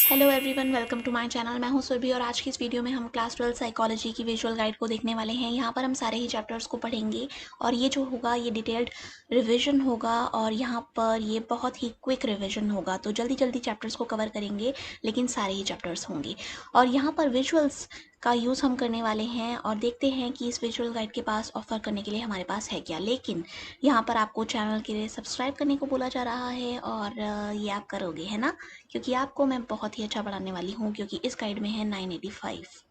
Hello everyone, welcome to my channel. मैं हूं सुरभि और आज की इस वीडियो में हम क्लास 12 साइकोलॉजी की विजुअल गाइड को देखने वाले हैं। यहाँ पर हम सारे ही चैप्टर्स को पढ़ेंगे और ये जो होगा ये डिटेल्ड रिवीजन होगा और यहाँ पर ये बहुत ही क्विक रिवीजन होगा। तो जल्दी जल्दी चैप्टर्स को कवर करेंगे लेकिन सारे ही चैप्टर्स होंगे और यहाँ पर विजुअल्स का यूज़ हम करने वाले हैं और देखते हैं कि इस विजुअल गाइड के पास ऑफर करने के लिए हमारे पास है क्या। लेकिन यहाँ पर आपको चैनल के लिए सब्सक्राइब करने को बोला जा रहा है और ये आप करोगे, है ना, क्योंकि आपको मैं बहुत ही अच्छा पढ़ाने वाली हूँ। क्योंकि इस गाइड में है 985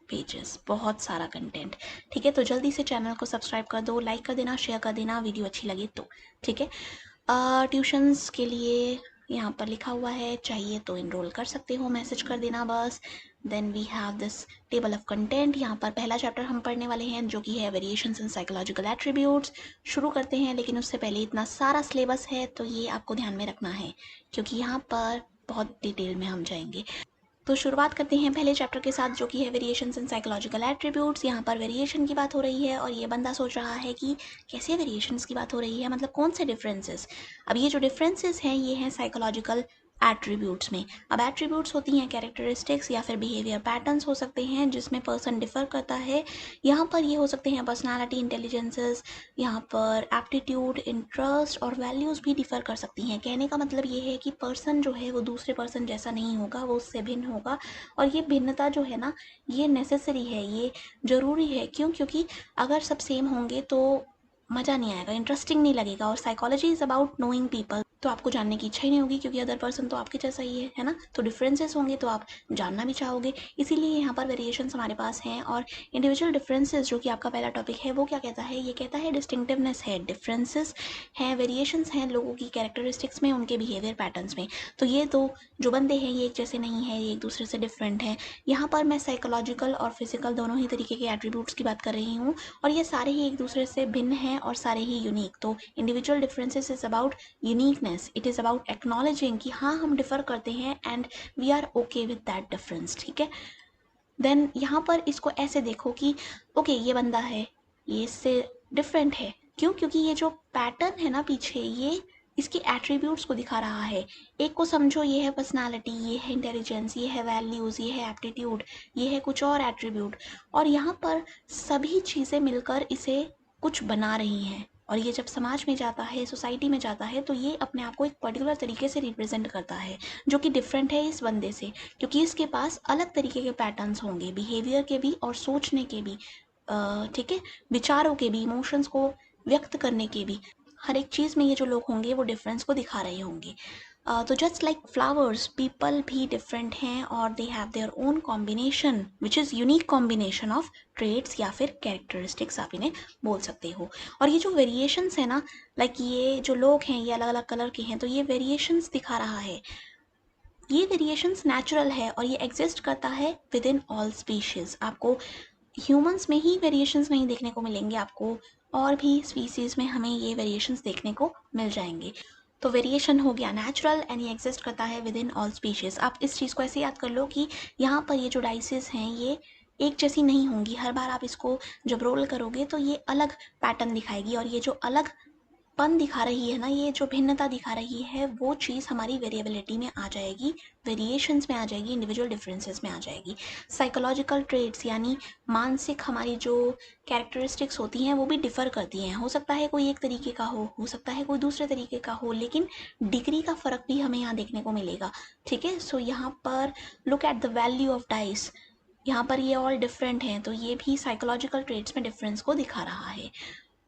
पेजेस, बहुत सारा कंटेंट। ठीक है, तो जल्दी से चैनल को सब्सक्राइब कर दो, लाइक कर देना, शेयर कर देना वीडियो अच्छी लगे तो। ठीक है, ट्यूशन्स के लिए यहाँ पर लिखा हुआ है, चाहिए तो इनरोल कर सकते हो, मैसेज कर देना बस। Then we have this table of content. यहाँ पर पहला चैप्टर हम पढ़ने वाले हैं जो कि है वेरिएशंस इन साइकोलॉजिकल एट्रीब्यूट्स। शुरू करते हैं, लेकिन उससे पहले इतना सारा सिलेबस है तो ये आपको ध्यान में रखना है क्योंकि यहाँ पर बहुत डिटेल में हम जाएंगे। तो शुरुआत करते हैं पहले चैप्टर के साथ जो कि है वेरिएशंस इन साइकोलॉजिकल एट्रीब्यूट्स। यहाँ पर वेरिएशन की बात हो रही है और ये बंदा सोच रहा है कि कैसे वेरिएशंस की बात हो रही है, मतलब कौन से डिफरेंसेस। अब ये जो डिफरेंसेस हैं ये हैं साइकोलॉजिकल एट्रीब्यूट्स में। अब एट्रीब्यूट्स होती हैं कैरेक्टरिस्टिक्स या फिर बिहेवियर पैटर्न्स हो सकते हैं जिसमें पर्सन डिफर करता है। यहाँ पर ये हो सकते हैं पर्सनालिटी, इंटेलिजेंसेस, यहाँ पर एप्टीट्यूड, इंटरेस्ट और वैल्यूज़ भी डिफर कर सकती हैं। कहने का मतलब ये है कि पर्सन जो है वो दूसरे पर्सन जैसा नहीं होगा, वो उससे भिन्न होगा। और ये भिन्नता जो है ना, ये नेसेसरी है, ये ज़रूरी है। क्यों? क्योंकि अगर सब सेम होंगे तो मज़ा नहीं आएगा, इंटरेस्टिंग नहीं लगेगा। और psychology is about knowing people, तो आपको जानने की इच्छा ही नहीं होगी क्योंकि अदर पर्सन तो आपके जैसा ही है ना। तो डिफरेंसेस होंगे तो आप जानना भी चाहोगे, इसीलिए यहाँ पर वेरिएशंस हमारे पास हैं। और इंडिविजुअल डिफरेंसेस जो कि आपका पहला टॉपिक है वो क्या कहता है, ये कहता है डिस्टिंक्टिवनेस है, डिफरेंसेस हैं, वेरिएशंस हैं लोगों की कैरेक्टरिस्टिक्स में, उनके बिहेवियर पैटर्न्स में। तो ये दो जो बंदे हैं ये एक जैसे नहीं है, ये एक दूसरे से डिफरेंट हैं। यहाँ पर मैं साइकोलॉजिकल और फिजिकल दोनों ही तरीके के एट्रीब्यूट्स की बात कर रही हूँ और ये सारे ही एक दूसरे से भिन्न हैं और सारे ही यूनिक। तो individual differences is about uniqueness, it is about acknowledging कि हाँ हम डिफर करते हैं and we are okay with that difference. ठीक है, देन यहाँ पर इसको ऐसे देखो कि ओके ये बंदा है, ये इससे डिफरेंट है। क्यों? क्योंकि ये जो पैटर्न है ना पीछे, ये इसके एट्रीब्यूट्स को दिखा रहा है। एक को समझो, ये है पर्सनालिटी, ये है इंटेलिजेंस, ये है वैल्यूज़, ये है एप्टीट्यूड, ये है कुछ और एट्रीब्यूट। और यहाँ पर सभी चीज़ें मिलकर इसे कुछ बना रही हैं। और ये जब समाज में जाता है, सोसाइटी में जाता है, तो ये अपने आप को एक पर्टिकुलर तरीके से रिप्रेजेंट करता है जो कि डिफरेंट है इस बंदे से, क्योंकि इसके पास अलग तरीके के पैटर्न्स होंगे, बिहेवियर के भी और सोचने के भी, ठीक है, विचारों के भी, इमोशंस को व्यक्त करने के भी। हर एक चीज़ में ये जो लोग होंगे वो डिफरेंस को दिखा रहे होंगे। तो जस्ट लाइक फ्लावर्स, पीपल भी डिफरेंट हैं और they have their own combination which is unique combination of traits या फिर कैरेक्टरिस्टिक्स आप इन्हें बोल सकते हो। और ये जो वेरिएशंस है ना, लाइक ये जो लोग हैं ये अलग अलग कलर के हैं, तो ये वेरिएशंस दिखा रहा है। ये वेरिएशंस नेचुरल है और ये एग्जिस्ट करता है विद इन ऑल स्पीशीज़। आपको ह्यूमंस में ही वेरिएशंस नहीं देखने को मिलेंगे, आपको और भी स्पीसीज़ में हमें ये वेरिएशंस देखने को मिल जाएंगे। तो वेरिएशन हो गया नेचुरल एंड ये एग्जिस्ट करता है विद इन ऑल स्पीशीज़। आप इस चीज़ को ऐसे याद कर लो कि यहाँ पर ये जो डाइसेस हैं ये एक जैसी नहीं होंगी। हर बार आप इसको जब रोल करोगे तो ये अलग पैटर्न दिखाएगी और ये जो अलग पन दिखा रही है ना, ये जो भिन्नता दिखा रही है, वो चीज़ हमारी वेरिएबिलिटी में आ जाएगी, वेरिएशंस में आ जाएगी, इंडिविजुअल डिफरेंसेस में आ जाएगी। साइकोलॉजिकल ट्रेड्स यानी मानसिक हमारी जो कैरेक्टरिस्टिक्स होती हैं वो भी डिफ़र करती हैं। हो सकता है कोई एक तरीके का हो सकता है कोई दूसरे तरीके का हो, लेकिन डिग्री का फ़र्क भी हमें यहाँ देखने को मिलेगा। ठीक है, सो यहाँ पर look at the value of dice. यहाँ पर ये ऑल डिफरेंट हैं तो ये भी साइकोलॉजिकल ट्रेड्स में डिफरेंस को दिखा रहा है।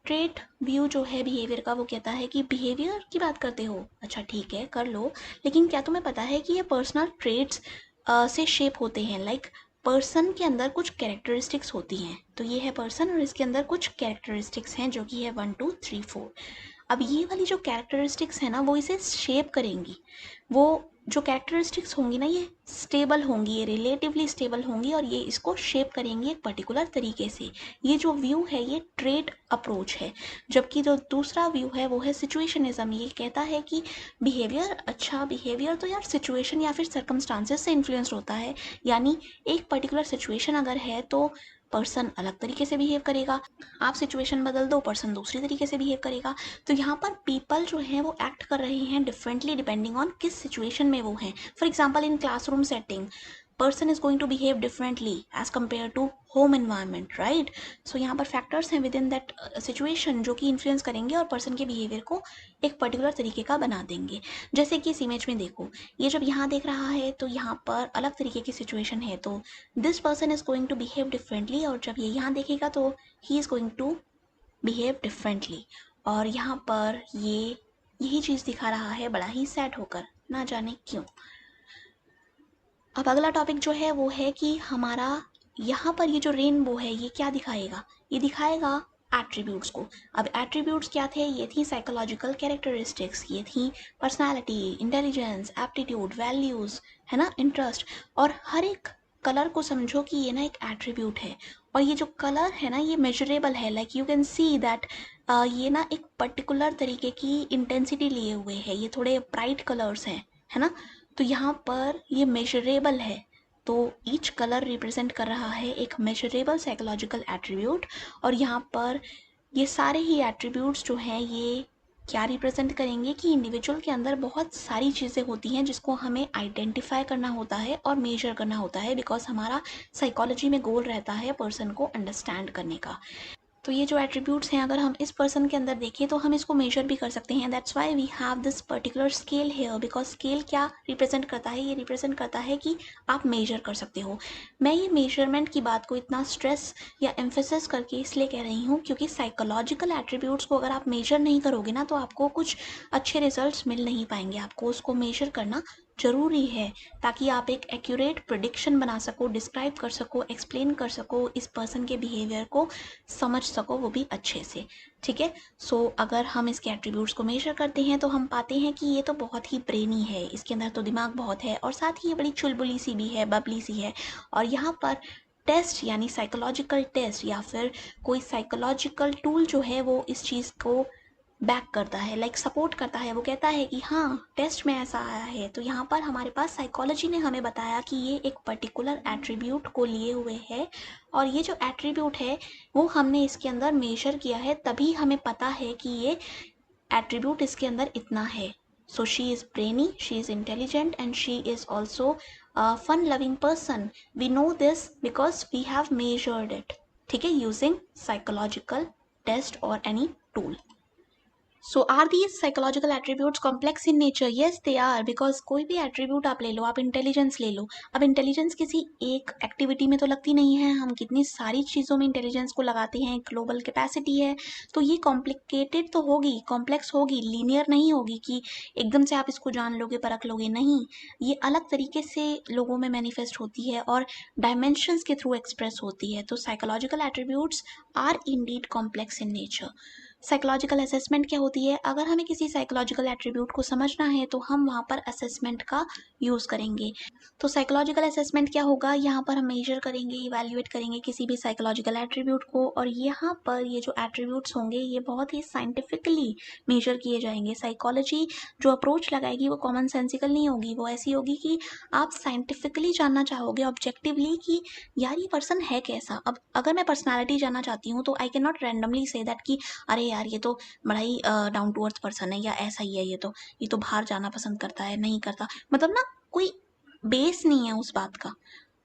ट्रेट व्यू जो है बिहेवियर का वो कहता है कि बिहेवियर की बात करते हो, अच्छा ठीक है कर लो, लेकिन क्या तुम्हें पता है कि ये पर्सनल ट्रेट्स से शेप होते हैं। लाइक पर्सन के अंदर कुछ कैरेक्टरिस्टिक्स होती हैं, तो ये है पर्सन और इसके अंदर कुछ कैरेक्टरिस्टिक्स हैं जो कि है 1 2 3 4। अब ये वाली जो कैरेक्टरिस्टिक्स है ना वो इसे शेप करेंगी। वो जो कैरेक्टरिस्टिक्स होंगी ना ये स्टेबल होंगी, ये रिलेटिवली स्टेबल होंगी और ये इसको शेप करेंगी एक पर्टिकुलर तरीके से। ये जो व्यू है ये ट्रेट अप्रोच है, जबकि जो दूसरा व्यू है वो है सिचुएशनिज्म। ये कहता है कि बिहेवियर, अच्छा बिहेवियर तो यार सिचुएशन या फिर सर्कमस्टांसेस से इन्फ्लुएंस्ड होता है। यानी एक पर्टिकुलर सिचुएशन अगर है तो पर्सन अलग तरीके से बिहेव करेगा, आप सिचुएशन बदल दो पर्सन दूसरी तरीके से बिहेव करेगा। तो यहाँ पर पीपल जो है वो एक्ट कर रहे हैं डिफरेंटली डिपेंडिंग ऑन किस सिचुएशन में वो हैं। For example in classroom setting person is going to behave differently as compared to home environment, right? So यहाँ पर factors हैं within that situation जो कि influence करेंगे और person के behavior को एक particular तरीके का बना देंगे। जैसे कि इस image में देखो, ये जब यहाँ देख रहा है तो यहाँ पर अलग तरीके की situation है, तो this person is going to behave differently, और जब ये यहाँ देखेगा तो he is going to behave differently। और यहाँ पर ये यही चीज़ दिखा रहा है बड़ा ही सैड होकर, ना जाने क्यों। अब अगला टॉपिक जो है वो है कि हमारा यहाँ पर ये जो रेनबो है ये क्या दिखाएगा, ये दिखाएगा एट्रीब्यूट्स को। अब एट्रीब्यूट्स क्या थे, ये थी साइकोलॉजिकल कैरेक्टरिस्टिक्स, ये थी पर्सनालिटी, इंटेलिजेंस, एप्टीट्यूड, वैल्यूज़, है ना, इंटरेस्ट। और हर एक कलर को समझो कि ये ना एक एट्रीब्यूट है, और ये जो कलर है ना ये मेजरेबल है। Like you can see that ये ना एक पर्टिकुलर तरीके की इंटेंसिटी लिए हुए है, ये थोड़े ब्राइट कलर्स हैं, है ना। तो यहाँ पर ये मेजरेबल है, तो ईच कलर रिप्रेजेंट कर रहा है एक मेजरेबल साइकोलॉजिकल एट्रीब्यूट। और यहाँ पर ये सारे ही एट्रीब्यूट्स जो हैं ये क्या रिप्रेजेंट करेंगे कि इंडिविजुअल के अंदर बहुत सारी चीज़ें होती हैं जिसको हमें आइडेंटिफाई करना होता है और मेजर करना होता है, बिकॉज हमारा साइकोलॉजी में गोल रहता है पर्सन को अंडरस्टैंड करने का। तो ये जो एट्रीब्यूट्स हैं अगर हम इस पर्सन के अंदर देखें तो हम इसको मेजर भी कर सकते हैं। That's why we have this particular scale here, because scale क्या रिप्रेजेंट करता है, ये रिप्रेजेंट करता है कि आप मेजर कर सकते हो। मैं ये मेजरमेंट की बात को इतना स्ट्रेस या एम्फेसिस करके इसलिए कह रही हूँ क्योंकि साइकोलॉजिकल एट्रीब्यूट्स को अगर आप मेजर नहीं करोगे ना तो आपको कुछ अच्छे रिजल्ट्स मिल नहीं पाएंगे। आपको उसको मेजर करना ज़रूरी है ताकि आप एक एक्यूरेट प्रिडिक्शन बना सको, डिस्क्राइब कर सको, एक्सप्लेन कर सको, इस पर्सन के बिहेवियर को समझ सको वो भी अच्छे से, ठीक है। सो अगर हम इसके एट्रीब्यूट्स को मेजर करते हैं तो हम पाते हैं कि ये तो बहुत ही ब्रेनी है, इसके अंदर तो दिमाग बहुत है, और साथ ही ये बड़ी चुलबुली सी भी है, बबली सी है। और यहाँ पर टेस्ट यानी साइकोलॉजिकल टेस्ट या फिर कोई साइकोलॉजिकल टूल जो है वो इस चीज़ को बैक करता है, लाइक सपोर्ट करता है। वो कहता है कि हाँ टेस्ट में ऐसा आया है। तो यहाँ पर हमारे पास साइकोलॉजी ने हमें बताया कि ये एक पर्टिकुलर एट्रीब्यूट को लिए हुए है, और ये जो एट्रीब्यूट है वो हमने इसके अंदर मेजर किया है, तभी हमें पता है कि ये एट्रीब्यूट इसके अंदर इतना है। So she is brainy, she is intelligent, and she is also fun loving person. We know this because we have measured it, ठीक है, यूजिंग साइकोलॉजिकल टेस्ट और any tool. So are these psychological attributes complex in nature? Yes, they are, because कोई भी attribute आप ले लो, आप intelligence ले लो। अब इंटेलिजेंस किसी एक एक्टिविटी में तो लगती नहीं है, हम कितनी सारी चीज़ों में इंटेलिजेंस को लगाते हैं। ग्लोबल कैपेसिटी है, तो ये कॉम्प्लिकेटेड तो होगी, कॉम्प्लेक्स होगी, लीनियर नहीं होगी कि एकदम से आप इसको जान लोगे, परख लोगे, नहीं। ये अलग तरीके से लोगों में मैनिफेस्ट होती है और डायमेंशंस के थ्रू एक्सप्रेस होती है। तो psychological attributes are indeed complex in nature. Psychological assessment क्या होती है, अगर हमें किसी साइकोलॉजिकल एट्रीब्यूट को समझना है तो हम वहाँ पर असेसमेंट का यूज़ करेंगे। तो साइकोलॉजिकल असेसमेंट क्या होगा, यहाँ पर हम मेजर करेंगे, इवैल्यूएट करेंगे किसी भी साइकोलॉजिकल एट्रीब्यूट को, और यहाँ पर ये जो एट्रीब्यूट्स होंगे ये बहुत ही साइंटिफिकली मेजर किए जाएंगे। साइकोलॉजी जो अप्रोच लगाएगी वो कॉमन सेंसिकल नहीं होगी, वो ऐसी होगी कि आप साइंटिफिकली जानना चाहोगे ऑब्जेक्टिवली कि यार ये पर्सन है कैसा। अब अगर मैं पर्सनैलिटी जानना चाहती हूँ तो I can not randomly say that कि अरे यार ये तो बड़ा ही डाउन टू अर्थ पर्सन है, या ऐसा ही है, ये तो बाहर जाना पसंद करता है, नहीं करता, मतलब ना कोई बेस नहीं है उस बात का।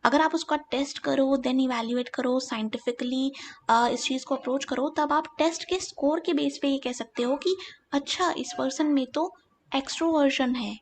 अगर आप उसका टेस्ट करो, देन इवैल्यूएट करो, साइंटिफिकली इस चीज़ को अप्रोच करो, तब आप टेस्ट के स्कोर के बेस पे ये कह सकते हो कि अच्छा इस पर्सन में तो एक्सट्रोवर्जन है,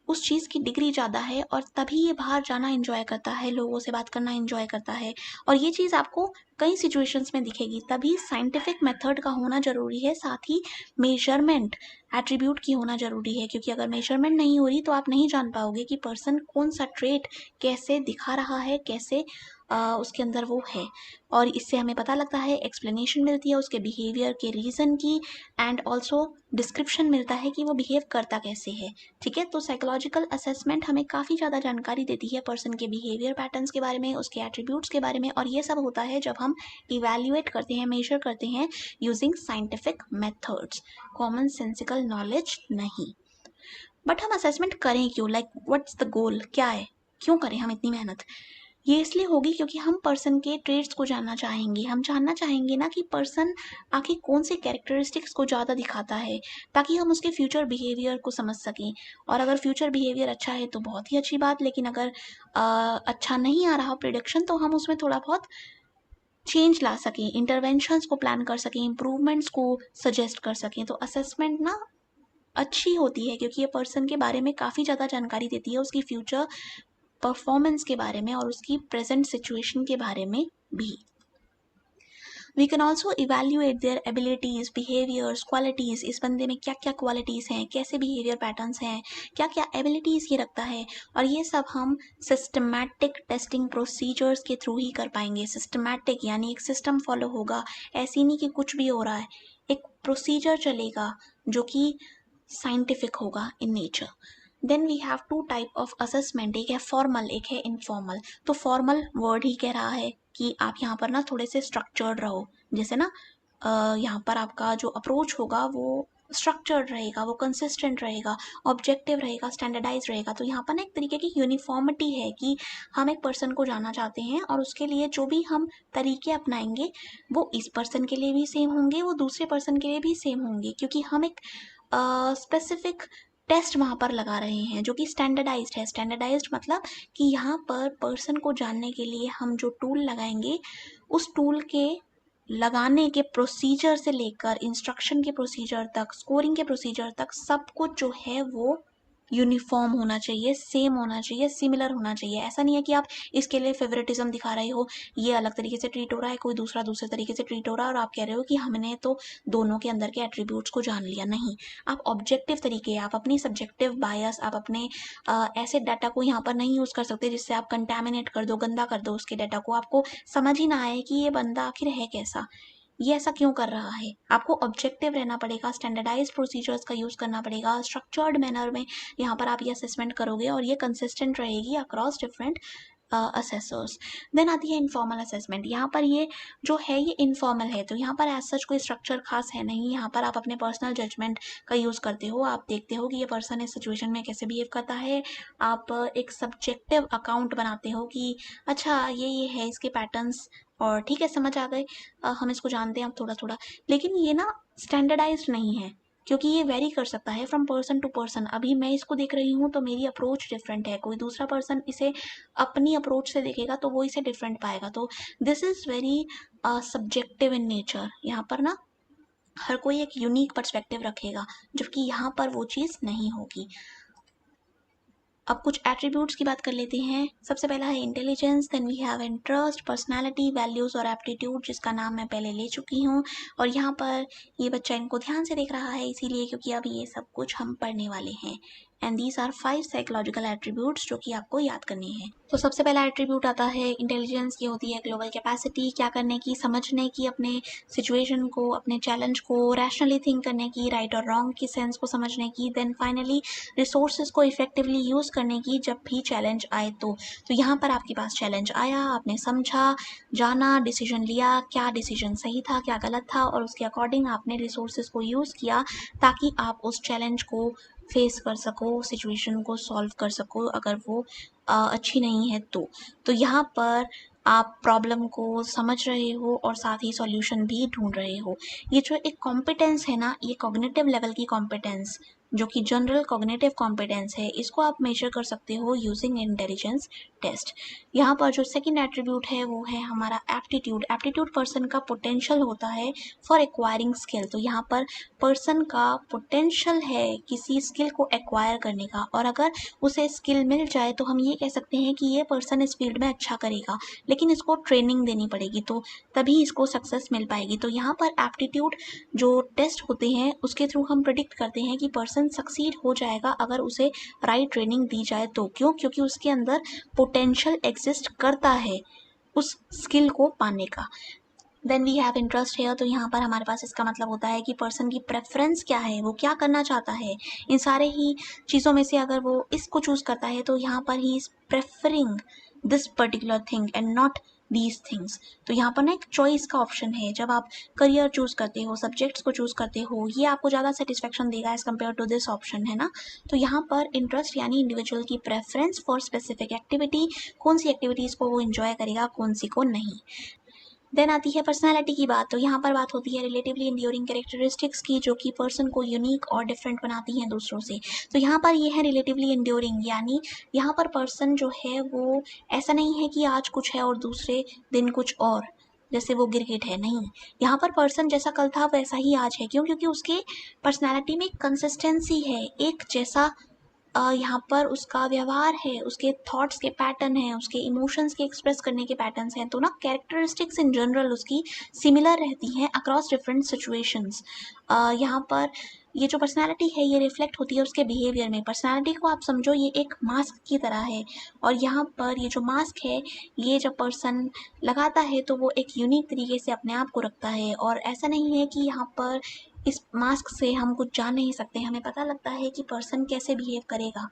उस चीज़ की डिग्री ज़्यादा है, और तभी ये बाहर जाना एंजॉय करता है, लोगों से बात करना एंजॉय करता है। और ये चीज़ आपको कई सिचुएशंस में दिखेगी, तभी साइंटिफिक मेथड का होना ज़रूरी है, साथ ही मेजरमेंट एट्रीब्यूट की होना ज़रूरी है, क्योंकि अगर मेजरमेंट नहीं हो रही तो आप नहीं जान पाओगे कि पर्सन कौन सा ट्रेट कैसे दिखा रहा है, कैसे उसके अंदर वो है। और इससे हमें पता लगता है, एक्सप्लेनेशन मिलती है उसके बिहेवियर के रीज़न की, एंड ऑल्सो डिस्क्रिप्शन मिलता है कि वो बिहेव करता कैसे है, ठीक है। तो साइकोलॉजिकल असेसमेंट हमें काफ़ी ज़्यादा जानकारी देती है पर्सन के बिहेवियर पैटर्न्स के बारे में, उसके एट्रीब्यूट्स के बारे में, और ये सब होता है जब हम इवैल्यूएट करते हैं, मेजर करते हैं using scientific methods, common sensical knowledge नहीं। बट हम असेसमेंट करें क्यों, लाइक व्हाट्स द गोल, क्या है, क्यों करें हम इतनी मेहनत। ये इसलिए होगी क्योंकि हम पर्सन के ट्रेड्स को जानना चाहेंगे, हम जानना चाहेंगे ना कि पर्सन आखिर कौन से कैरेक्टरिस्टिक्स को ज़्यादा दिखाता है, ताकि हम उसके फ्यूचर बिहेवियर को समझ सकें। और अगर फ्यूचर बिहेवियर अच्छा है तो बहुत ही अच्छी बात, लेकिन अगर अच्छा नहीं आ रहा प्रिडिक्शन तो हम उसमें थोड़ा बहुत चेंज ला सकें, इंटरवेंशंस को प्लान कर सकें, इम्प्रूवमेंट्स को सजेस्ट कर सकें। तो असेसमेंट ना अच्छी होती है क्योंकि ये पर्सन के बारे में काफ़ी ज़्यादा जानकारी देती है, उसकी फ्यूचर परफॉर्मेंस के बारे में और उसकी प्रेजेंट सिचुएशन के बारे में भी। We can also evaluate their abilities, behaviours, qualities. इस बंदे में क्या क्या क्वालिटीज़ हैं, कैसे बिहेवियर पैटर्न्स हैं, क्या क्या एबिलिटीज़ ये रखता है, और ये सब हम सिस्टमैटिक टेस्टिंग प्रोसीजर्स के थ्रू ही कर पाएंगे। सिस्टमैटिक यानी एक सिस्टम फॉलो होगा, ऐसी नहीं कि कुछ भी हो रहा है, एक प्रोसीजर चलेगा जो कि साइंटिफिक होगा in nature. Then we have two type of assessment, एक है फॉर्मल, एक है इनफॉर्मल। तो फॉर्मल वर्ड ही कह रहा है कि आप यहाँ पर ना थोड़े से स्ट्रक्चर्ड रहो, जैसे ना यहाँ पर आपका जो अप्रोच होगा वो स्ट्रक्चर्ड रहेगा, वो कंसिस्टेंट रहेगा, ऑब्जेक्टिव रहेगा, स्टैंडर्डाइज रहेगा। तो यहाँ पर ना एक तरीके की यूनिफॉर्मिटी है कि हम एक पर्सन को जानना चाहते हैं और उसके लिए जो भी हम तरीके अपनाएंगे वो इस पर्सन के लिए भी सेम होंगे, वो दूसरे पर्सन के लिए भी सेम होंगे, क्योंकि हम एक स्पेसिफिक टेस्ट वहाँ पर लगा रहे हैं जो कि स्टैंडर्डाइज्ड है। स्टैंडर्डाइज्ड मतलब कि यहाँ पर पर्सन को जानने के लिए हम जो टूल लगाएंगे उस टूल के लगाने के प्रोसीजर से लेकर इंस्ट्रक्शन के प्रोसीजर तक, स्कोरिंग के प्रोसीजर तक, सब कुछ जो है वो यूनिफॉर्म होना चाहिए, सेम होना चाहिए, सिमिलर होना चाहिए। ऐसा नहीं है कि आप इसके लिए फेवरेटिज्म दिखा रहे हो, ये अलग तरीके से ट्रीट हो रहा है, कोई दूसरा दूसरे तरीके से ट्रीट हो रहा है और आप कह रहे हो कि हमने तो दोनों के अंदर के एट्रीब्यूट्स को जान लिया। नहीं, आप ऑब्जेक्टिव तरीके, आप अपनी सब्जेक्टिव बायस, आप अपने ऐसे डाटा को यहाँ पर नहीं यूज़ कर सकते जिससे आप कंटेमिनेट कर दो, गंदा कर दो उसके डाटा को, आपको समझ ही ना आए कि ये बंदा आखिर है कैसा, ये ऐसा क्यों कर रहा है। आपको ऑब्जेक्टिव रहना पड़ेगा, स्टैंडर्डाइज प्रोसीजर्स का यूज़ करना पड़ेगा, स्ट्रक्चर्ड मैनर में यहाँ पर आप ये असेसमेंट करोगे और ये कंसिस्टेंट रहेगी अक्रॉस डिफरेंट असेसर्स। देन आती है इनफॉर्मल असेसमेंट। यहाँ पर ये जो है ये इनफॉर्मल है, तो यहाँ पर एज सच कोई स्ट्रक्चर खास है नहीं, यहाँ पर आप अपने पर्सनल जजमेंट का यूज़ करते हो, आप देखते हो कि ये पर्सन इस सिचुएशन में कैसे बिहेव करता है, आप एक सब्जेक्टिव अकाउंट बनाते हो कि अच्छा ये है इसके पैटर्न्स, और ठीक है समझ आ गए, हम इसको जानते हैं अब थोड़ा थोड़ा। लेकिन ये ना स्टैंडर्डाइज्ड नहीं है क्योंकि ये वेरी कर सकता है फ्रॉम पर्सन टू पर्सन। अभी मैं इसको देख रही हूँ तो मेरी अप्रोच डिफरेंट है, कोई दूसरा पर्सन इसे अपनी अप्रोच से देखेगा तो वो इसे डिफरेंट पाएगा। तो this is very subjective in nature. यहाँ पर ना हर कोई एक यूनिक पर्सपेक्टिव रखेगा, जबकि यहाँ पर वो चीज़ नहीं होगी। अब कुछ एट्रीब्यूट्स की बात कर लेते हैं। सबसे पहला है intelligence, then we have interest, personality, values और एप्टीट्यूड, जिसका नाम मैं पहले ले चुकी हूँ। और यहाँ पर ये बच्चा इनको ध्यान से देख रहा है इसीलिए क्योंकि अब ये सब कुछ हम पढ़ने वाले हैं। And these are 5 psychological attributes जो कि आपको याद करने हैं। तो सबसे पहला एट्रीब्यूट आता है इंटेलिजेंस। ये होती है ग्लोबल कैपेसिटी, क्या करने की, समझने की, अपने सिचुएशन को, अपने चैलेंज को रैशनली थिंक करने की, राइट और रॉन्ग की सेंस को समझने की। देन फाइनली रिसोर्सेज को इफेक्टिवली यूज़ करने की जब भी चैलेंज आए तो यहाँ पर आपके पास चैलेंज आया, आपने समझा, जाना, डिसीजन लिया, क्या डिसीजन सही था, क्या गलत था, और उसके अकॉर्डिंग आपने रिसोर्सेज को यूज़ किया ताकि आप उस चैलेंज को फेस कर सको, सिचुएशन को सॉल्व कर सको अगर वो अच्छी नहीं है तो यहाँ पर आप प्रॉब्लम को समझ रहे हो और साथ ही सॉल्यूशन भी ढूंढ रहे हो। ये जो एक कॉम्पिटेंस है ना, ये कॉग्निटिव लेवल की कॉम्पिटेंस जो कि जनरल कॉग्निटिव कॉम्पिटेंस है, इसको आप मेजर कर सकते हो यूजिंग इंटेलिजेंस टेस्ट। यहाँ पर जो सेकंड एट्रीब्यूट है वो है हमारा एप्टीट्यूड। एप्टीट्यूड पर्सन का पोटेंशियल होता है फॉर एक्वायरिंग स्किल। तो यहाँ पर पर्सन का पोटेंशियल है किसी स्किल को एक्वायर करने का, और अगर उसे स्किल मिल जाए तो हम ये कह सकते हैं कि ये पर्सन इस फील्ड में अच्छा करेगा, लेकिन इसको ट्रेनिंग देनी पड़ेगी तो तभी इसको सक्सेस मिल पाएगी। तो यहाँ पर एप्टीट्यूड जो टेस्ट होते हैं उसके थ्रू हम प्रिडिक्ट करते हैं कि पर्सन सक्सीड हो जाएगा अगर उसे राइट ट्रेनिंग दी जाए तो। क्यों? क्योंकि उसके अंदर पोटेंशियल एग्जिस्ट करता है उस स्किल को पाने का। Then we have interest here. तो यहाँ पर हमारे पास इसका मतलब होता है कि पर्सन की प्रेफरेंस क्या है, वो क्या करना चाहता है। इन सारे ही चीज़ों में से अगर वो इसको चूज़ करता है तो यहाँ पर he is preferring this particular thing and not these things. तो यहाँ पर ना एक चॉइस का ऑप्शन है, जब आप करियर चूज करते हो, सब्जेक्ट्स को चूज करते हो, ये आपको ज़्यादा सेटिस्फेक्शन देगा as compare to this option, है ना। तो यहाँ पर इंटरेस्ट यानी इंडिविजुअल की प्रेफरेंस फॉर स्पेसिफिक एक्टिविटी, कौन सी एक्टिविटीज़ को वो इन्जॉय करेगा, कौन सी को नहीं। देन आती है पर्सनालिटी की बात। तो यहाँ पर बात होती है रिलेटिवली इंड्यूरिंग कैरेक्टरिस्टिक्स की, जो कि पर्सन को यूनिक और डिफरेंट बनाती हैं दूसरों से। तो यहाँ पर ये है रिलेटिवली इंड्यूरिंग, यानी यहाँ पर पर्सन जो है वो ऐसा नहीं है कि आज कुछ है और दूसरे दिन कुछ और, जैसे वो गिरगिट है, नहीं। यहाँ पर पर्सन जैसा कल था वैसा ही आज है। क्यों? क्योंकि उसके पर्सनैलिटी में कंसिस्टेंसी है, एक जैसा यहाँ पर उसका व्यवहार है, उसके थॉट्स के पैटर्न हैं, उसके इमोशंस के एक्सप्रेस करने के पैटर्न्स हैं। तो ना कैरेक्टरिस्टिक्स इन जनरल उसकी सिमिलर रहती हैं अक्रॉस डिफरेंट सिचुएशंस। यहाँ पर ये जो पर्सनालिटी है ये रिफ्लेक्ट होती है उसके बिहेवियर में। पर्सनालिटी को आप समझो ये एक मास्क की तरह है, और यहाँ पर ये जो मास्क है ये जब पर्सन लगाता है तो वो एक यूनिक तरीके से अपने आप को रखता है। और ऐसा नहीं है कि यहाँ पर इस मास्क से हम कुछ जान नहीं सकते, हमें पता लगता है कि पर्सन कैसे बिहेव करेगा।